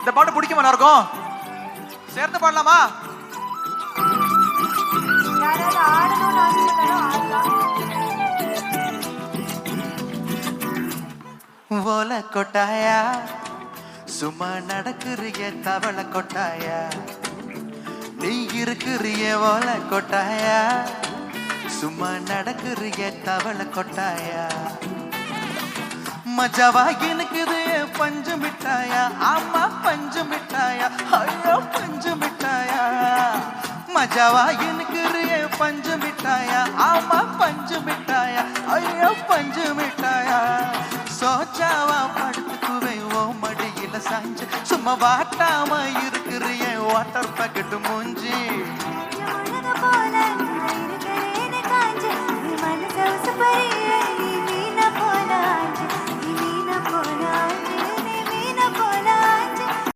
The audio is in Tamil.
இந்த பாட்டு பிடிக்குமா எல்லாருக்கும்? சேர்ந்து பாடலாமா? ஓல கொட்டாயா சும்மா நடக்குறிய தவள கொட்டாயா, நீ இருக்கிறிய ஓல கொட்டாயா சும்மா நடக்குறிய தவள கொட்டாயா. மஜாவா எனக்குது பஞ்சு மிட்டாயா, ஆமா பஞ்சு மிட்டாயா, ஐயோ பஞ்சு மிட்டாயா. மஜாவா எனக்கு பஞ்சு மிட்டாயா, ஆமா பஞ்சு மிட்டாயா, ஐயோ பஞ்சு மிட்டாயா. சோச்சாவா படுத்துக்குவேன் ஓ மடியில சாஞ்சு, சும்மா வாட்டாம இருக்கிறிய வாட்டர் பாக்கெட் மூஞ்சி. போல